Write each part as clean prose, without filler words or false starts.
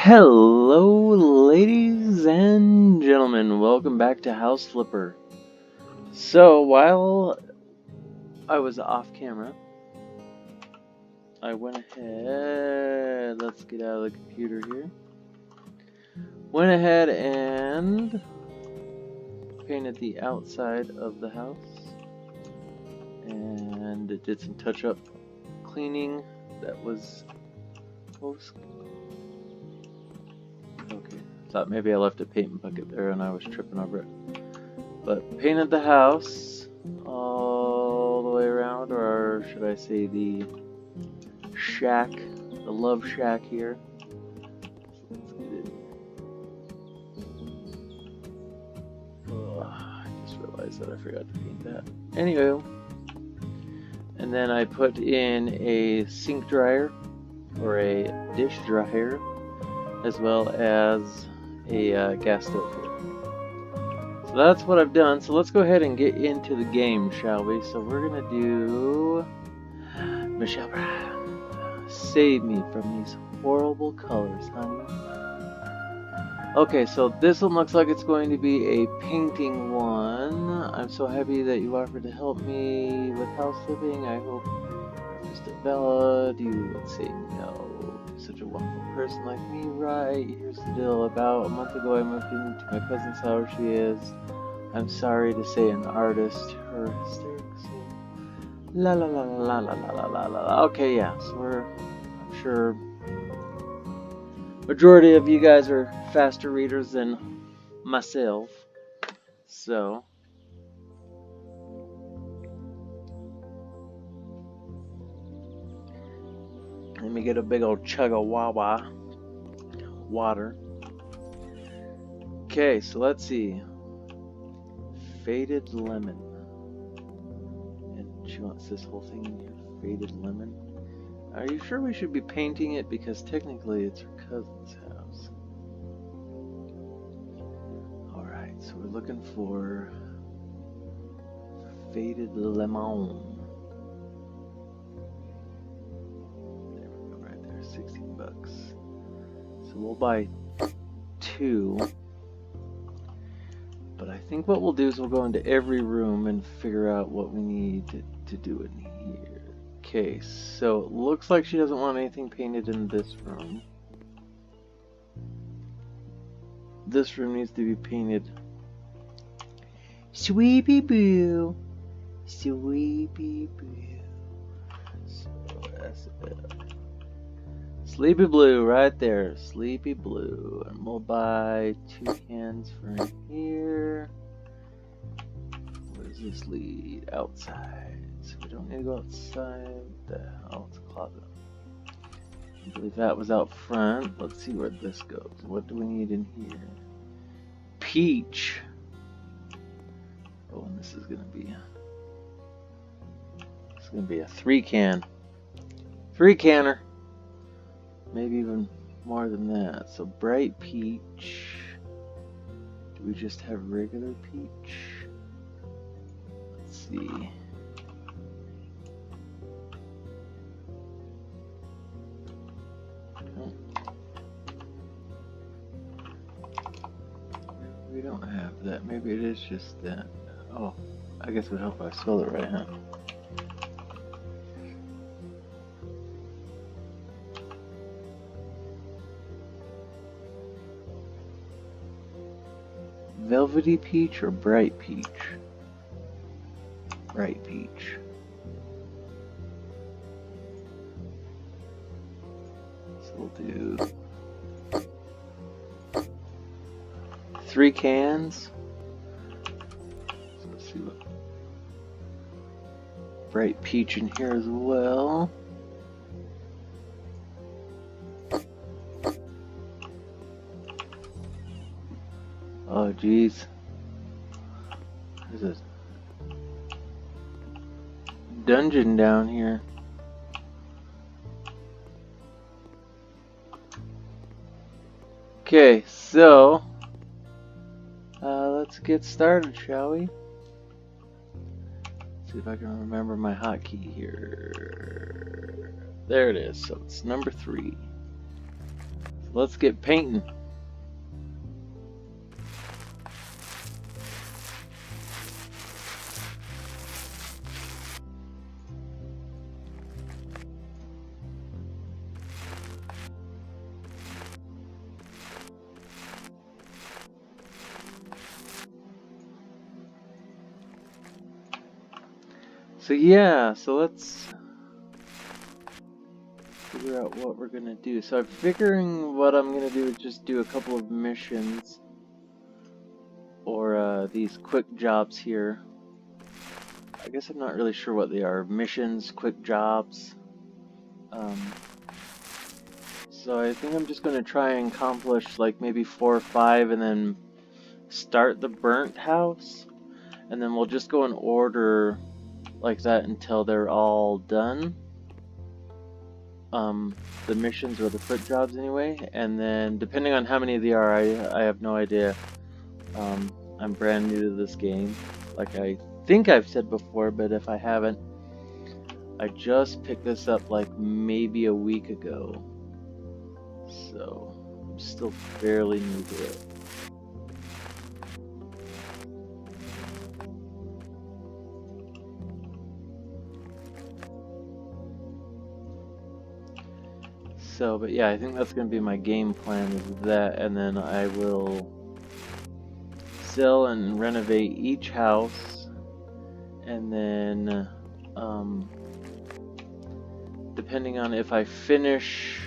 Hello, ladies and gentlemen. Welcome back to House Flipper. So, while I was off camera, I went ahead. Let's get out of the computer here. Went ahead and painted the outside of the house. And did some touch up cleaning that was. Okay, thought maybe I left a paint bucket there and I was tripping over it. But painted the house all the way around, or should I say the shack, the love shack here. So let's get in. I just realized that I forgot to paint that. Anyway, and then I put in a sink dryer or a dish dryer, as well as a gas stove here. So that's what I've done. So let's go ahead and get into the game, shall we? So we're gonna do Michelle Brown. Save me from these horrible colors, honey. Okay, so this one looks like it's going to be a painting one. I'm so happy that you offered to help me with house flipping. I hope, Mr. Bella, you would say no. Such a wonderful person like me, right? Here's the deal. About a month ago, I moved into my cousin's house. She is, I'm sorry to say, an artist. Her hysterics. La la la la la la la la la. Okay, yeah. So I'm sure, majority of you guys are faster readers than myself. So. Let me get a big old chug of wawa water. Okay, so let's see. Faded lemon. And she wants this whole thing in here. Faded lemon. Are you sure we should be painting it? Because technically it's her cousin's house. Alright, so we're looking for faded lemon. 16 bucks. So we'll buy 2. But I think what we'll do is we'll go into every room and figure out what we need to do in here. Okay, so it looks like she doesn't want anything painted in this room. This room needs to be painted Sweepy Boo. Sweepy Boo. So that's it. Sleepy Blue right there, Sleepy Blue. And we'll buy 2 cans for in here. Where does this lead? Outside. So we don't need to go outside. The hell, it's a closet. I believe that was out front. Let's see where this goes. What do we need in here? Peach. Oh, and this is gonna be a 3-can. 3-canner. Maybe even more than that. So bright peach. Do we just have regular peach? Let's see. Oh. We don't have that. Maybe it is just that. Oh, I guess it would help if I spelled it right, huh? Velvety peach or bright peach? Bright peach. So we'll do 3 cans. So let's see what bright peach in here as well. Oh geez. There's a dungeon down here. Okay, so let's get started, shall we? See if I can remember my hotkey here. There it is. So it's number 3. So let's get painting. So yeah, so let's figure out what we're gonna do. So I'm figuring what I'm gonna do is just do a couple of missions, or these quick jobs here. I guess I'm not really sure what they are. Missions, quick jobs. So I think I'm just gonna try and accomplish like maybe 4 or 5, and then start the burnt house, and then we'll just go in order like that until they're all done. The missions or the quick jobs anyway, and then depending on how many there are, I have no idea. I'm brand new to this game, like I think I've said before, but if I haven't, I just picked this up like maybe a week ago, so I'm still fairly new to it. So, but yeah, I think that's going to be my game plan, is that, and then I will sell and renovate each house, and then, depending on if I finish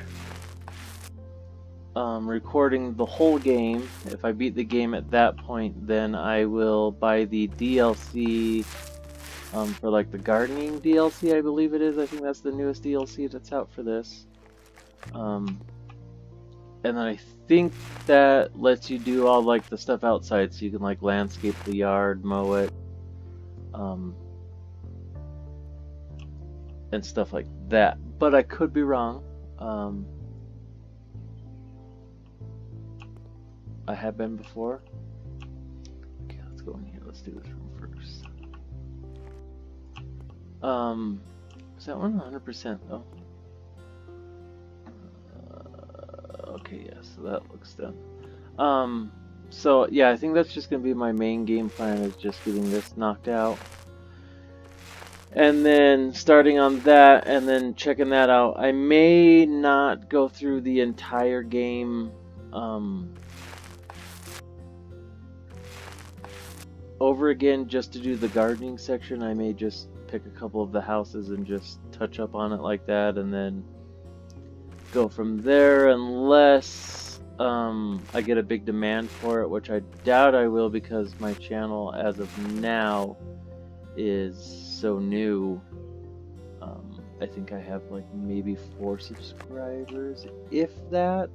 recording the whole game, if I beat the game at that point, then I will buy the DLC for like the gardening DLC, I believe it is. I think that's the newest DLC that's out for this. And then I think that lets you do all like the stuff outside, so you can like landscape the yard, mow it, and stuff like that. But I could be wrong. I have been before. Okay, let's go in here. Let's do this one first. Is that one 100% though? Okay, yeah, so that looks done. So yeah, I think that's just gonna be my main game plan, is just getting this knocked out, and then starting on that, and then checking that out. I may not go through the entire game over again just to do the gardening section. I may just pick a couple of the houses and just touch up on it like that, and then go from there, unless I get a big demand for it, which I doubt I will, because my channel as of now is so new. I think I have like maybe 4 subscribers, if that.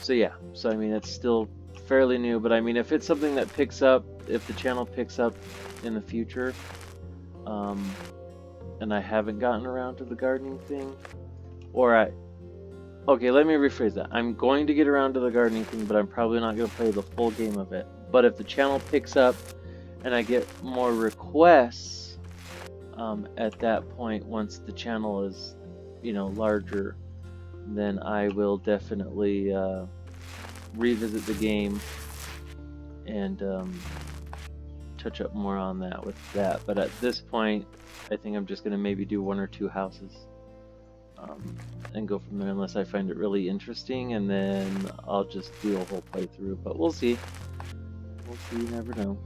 So yeah, so I mean, it's still fairly new, but I mean, if it's something that picks up, if the channel picks up in the future, and I haven't gotten around to the gardening thing, okay, let me rephrase that. I'm going to get around to the gardening thing, but I'm probably not going to play the full game of it. But if the channel picks up and I get more requests at that point, once the channel is, larger, then I will definitely revisit the game and touch up more on that with that. But at this point, I think I'm just going to maybe do 1 or 2 houses. And go from there, unless I find it really interesting, and then I'll just do a whole playthrough. But we'll see. We'll see, you never know.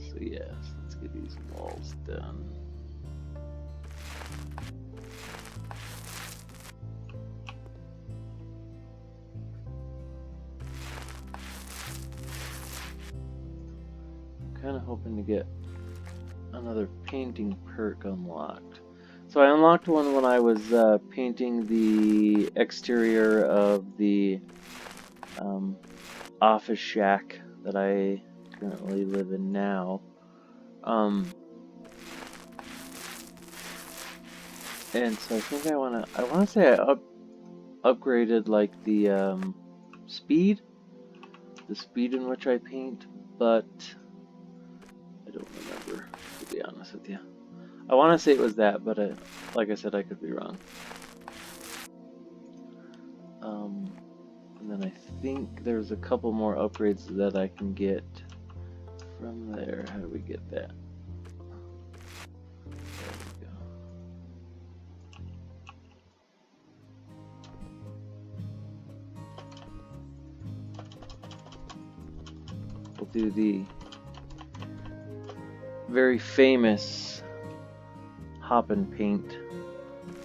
So yes, let's get these walls done. I'm kind of hoping to get another painting perk unlocked. So I unlocked one when I was painting the exterior of the office shack that I currently live in now. And so I think I wanna say I upgraded like the speed in which I paint, but I don't remember, to be honest with you. I want to say it was that, but like I said, I could be wrong. And then I think there's a couple more upgrades that I can get from there. How do we get that? There we go. We'll do the very famous hop and paint.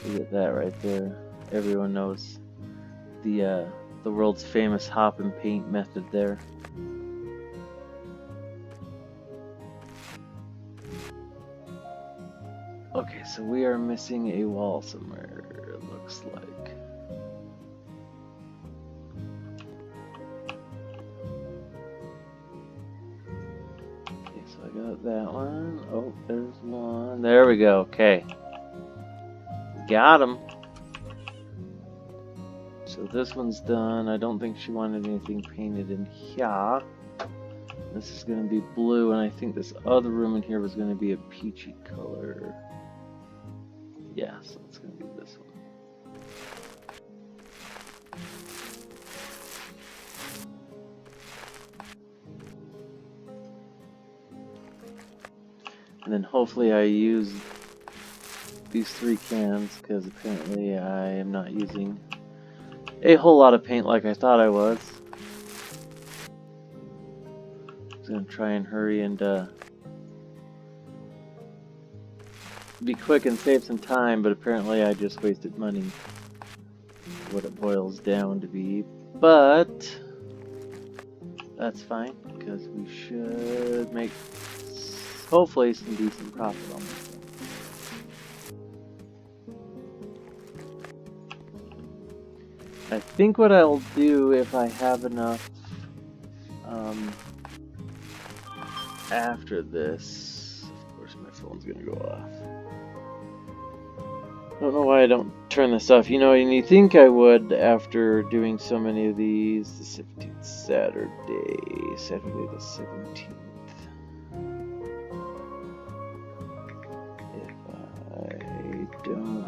We get that right there. Everyone knows the world's famous hop and paint method there. Okay, so we are missing a wall somewhere, it looks like. Okay, so I got that one. Oh, there's one. There we go. Okay. Got him. So this one's done. I don't think she wanted anything painted in here. This is going to be blue, and I think this other room in here was going to be a peachy color. Yeah, so it's going to be this one. And then hopefully I use these 3 cans, because apparently I am not using a whole lot of paint like I thought I was. I'm going to try and hurry and be quick and save some time, but apparently I just wasted money. What it boils down to be. But that's fine, because we should make hopefully some decent profit on this. I think what I'll do if I have enough after this, of course my phone's gonna go off. I don't know why I don't turn this off. You know, and you think I would after doing so many of these. The 17th, Saturday the 17th. If I don't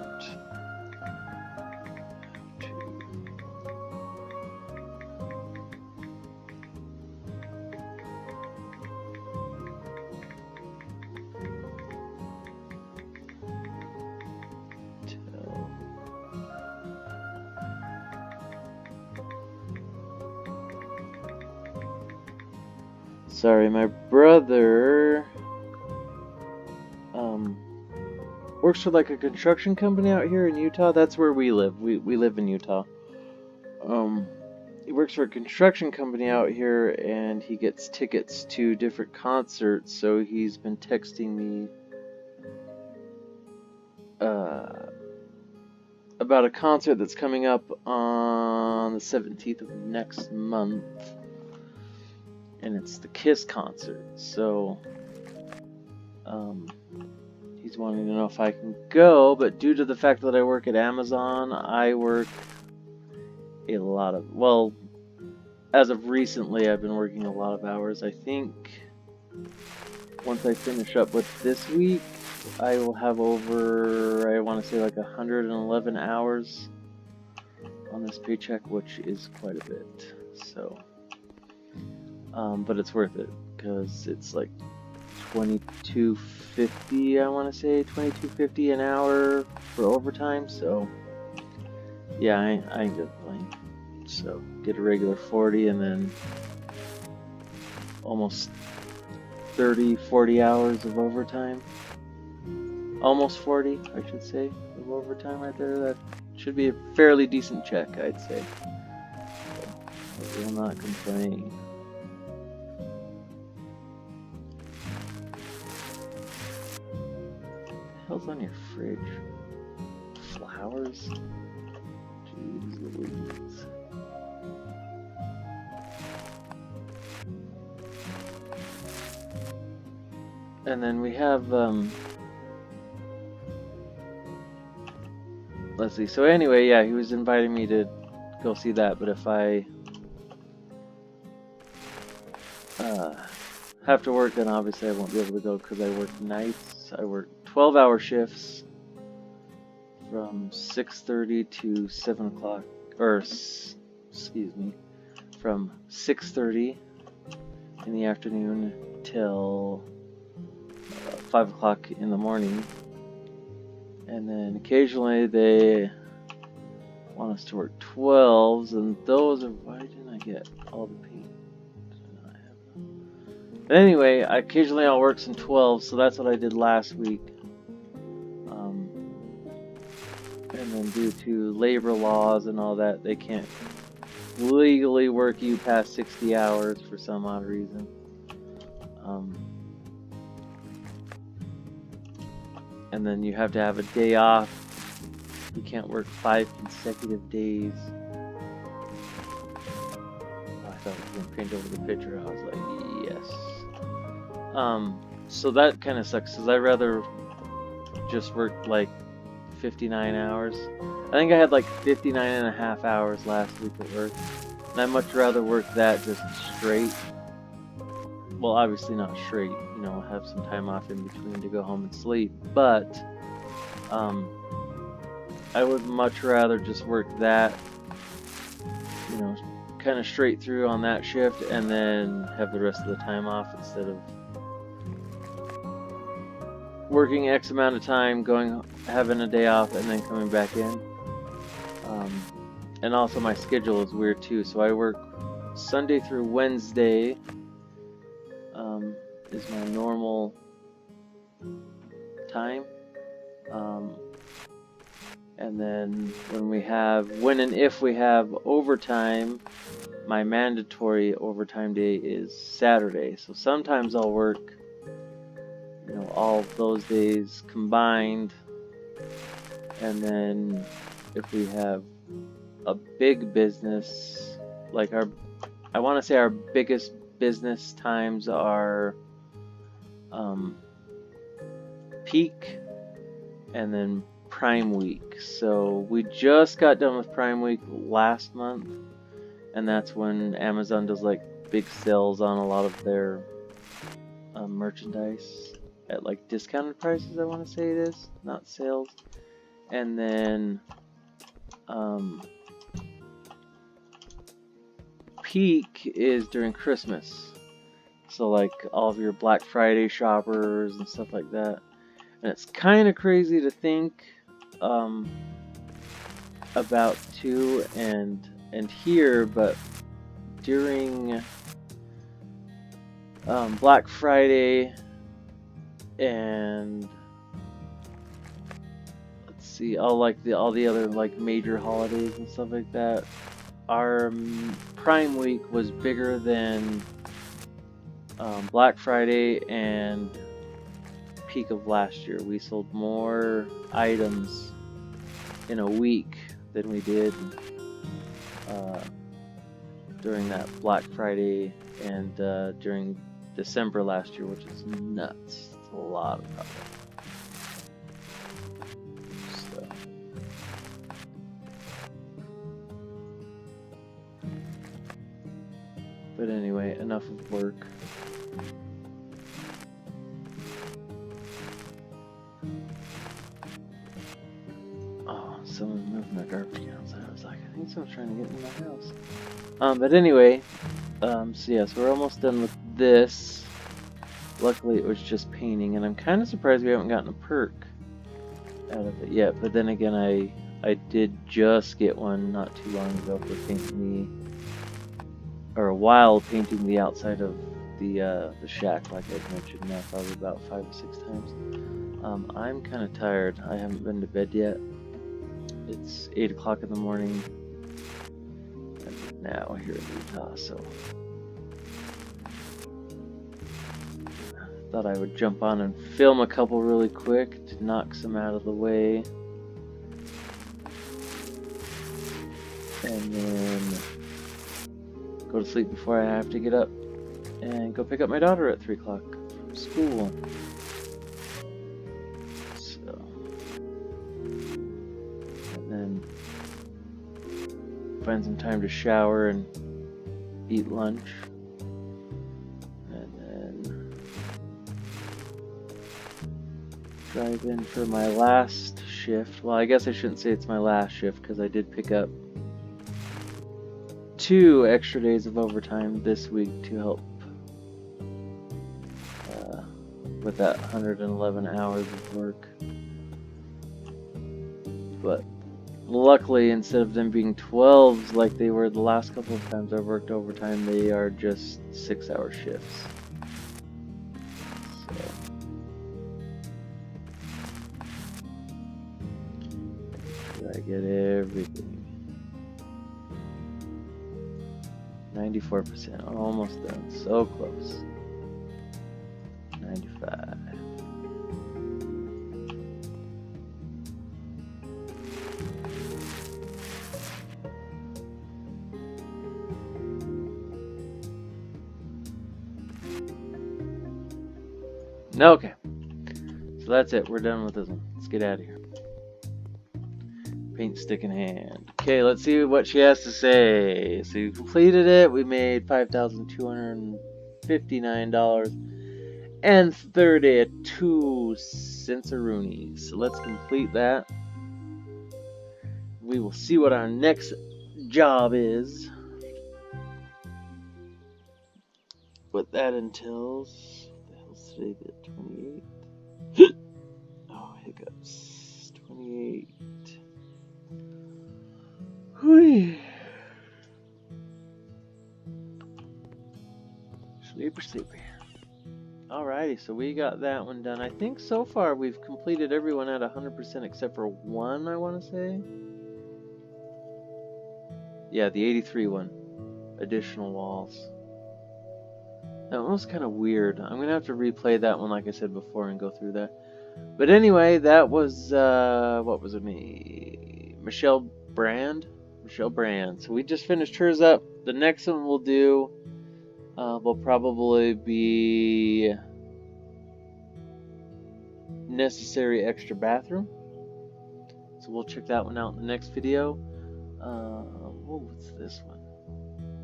Sorry, my brother works for like a construction company out here in Utah. That's where we live. We live in Utah. He works for a construction company out here, and he gets tickets to different concerts. So he's been texting me about a concert that's coming up on the 17th of next month. And it's the Kiss concert, so he's wanting to know if I can go, but due to the fact that I work at Amazon, I work a lot of, well, as of recently, I've been working a lot of hours. I think once I finish up with this week, I will have over, I want to say like 111 hours on this paycheck, which is quite a bit, so... but it's worth it, because it's like $22.50, I want to say, $22.50 an hour for overtime, so yeah, I ain't good playing. So get a regular 40 and then almost 40 hours of overtime. Almost 40, I should say, of overtime right there. That should be a fairly decent check, I'd say. So, I will not complain. Hell's on your fridge? Flowers? Jeez Louise. And then we have, let's see, so anyway, yeah, he was inviting me to go see that, but if I have to work, then obviously I won't be able to go because I work nights. I work 12-hour shifts from 6:30 to 7 o'clock, or excuse me, from 6:30 in the afternoon till 5 o'clock in the morning. And then occasionally they want us to work 12s, and those are, why didn't I get all the paint? But anyway, occasionally I'll work some 12s, so that's what I did last week. And then due to labor laws and all that, they can't legally work you past 60 hours for some odd reason. And then you have to have a day off. You can't work 5 consecutive days. Oh, I thought I was going to paint over the picture. I was like, yes. So that kind of sucks, because I'd rather just work like 59 hours. I think I had like 59 and a half hours last week at work. And I'd much rather work that just straight. Well, obviously not straight, you know, have some time off in between to go home and sleep. But I would much rather just work that, you know, kind of straight through on that shift, and then have the rest of the time off instead of working X amount of time, having a day off, and then coming back in. And also my schedule is weird too, so I work Sunday through Wednesday is my normal time. And then when and if we have overtime, my mandatory overtime day is Saturday. So sometimes I'll work, you know, all of those days combined. And then if we have a big business, like I want to say our biggest business times are peak and then Prime Week. So we just got done with Prime Week last month, and that's when Amazon does like big sales on a lot of their merchandise at like discounted prices, I want to say it is, not sales. And then peak is during Christmas. So like all of your Black Friday shoppers and stuff like that. And it's kind of crazy to think about too, and here, but during Black Friday and let's see, all the other like major holidays and stuff like that, our Prime Week was bigger than Black Friday and peak of last year. We sold more items in a week than we did during that Black Friday and during December last year, which is nuts. It's a lot of product. So. But anyway, enough of work. Oh, someone's moving their garbage cans. I was like, I think someone's trying to get in my house. But anyway, so yeah, so we're almost done with this. Luckily, it was just painting, and I'm kind of surprised we haven't gotten a perk out of it yet. But then again, I did just get one not too long ago for painting while painting the outside of the shack, like I mentioned now probably about 5 or 6 times. I'm kind of tired. I haven't been to bed yet. It's 8 o'clock in the morning now here in Utah, so thought I would jump on and film a couple really quick to knock some out of the way, and then go to sleep before I have to get up and go pick up my daughter at 3 o'clock from school. So, and then find some time to shower and eat lunch, and then drive in for my last shift. Well, I guess I shouldn't say it's my last shift because I did pick up 2 extra days of overtime this week to help with that 111 hours of work. But luckily, instead of them being 12s like they were the last couple of times I've worked overtime, they are just 6-hour shifts. So, make sure I get everything. 94%, almost done, so close. 95. Okay, so that's it. We're done with this one. Let's get out of here. Paint stick in hand. Okay, let's see what she has to say. So you completed it. We made $5,259.32 So let's complete that. We will see what our next job is. What that entails. What the hell's today? The 28th. Oh, hiccups. 28. Whee. Sleepy. Alrighty, so we got that one done. I think so far we've completed everyone at 100% except for one, I want to say. Yeah, the 83 one. Additional walls. That one was kind of weird. I'm going to have to replay that one like I said before and go through that. But anyway, that was, what was it, Michelle Brand. So we just finished hers up. The next one we'll do will probably be necessary extra bathroom. So we'll check that one out in the next video. What's this one?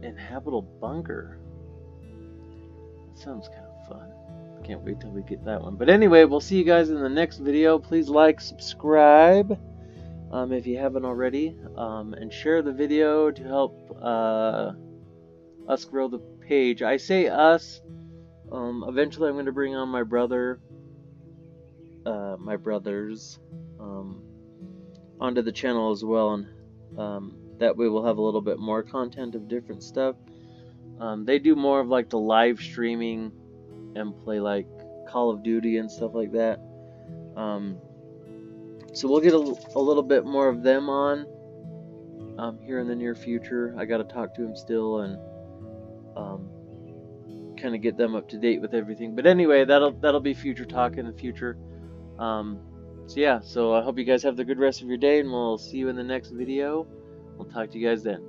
Inhabitable bunker. That sounds kind of fun. Can't wait till we get that one. But anyway, we'll see you guys in the next video. Please like, subscribe if you haven't already, and share the video to help us grow the page. I say us. Eventually, I'm going to bring on my brothers, onto the channel as well, and that way we'll have a little bit more content of different stuff. They do more of like the live streaming and play like Call of Duty and stuff like that. So we'll get a little bit more of them on here in the near future. I got to talk to them still and kind of get them up to date with everything. But anyway, that'll be future talk in the future. So yeah, so I hope you guys have the good rest of your day, and we'll see you in the next video. We'll talk to you guys then.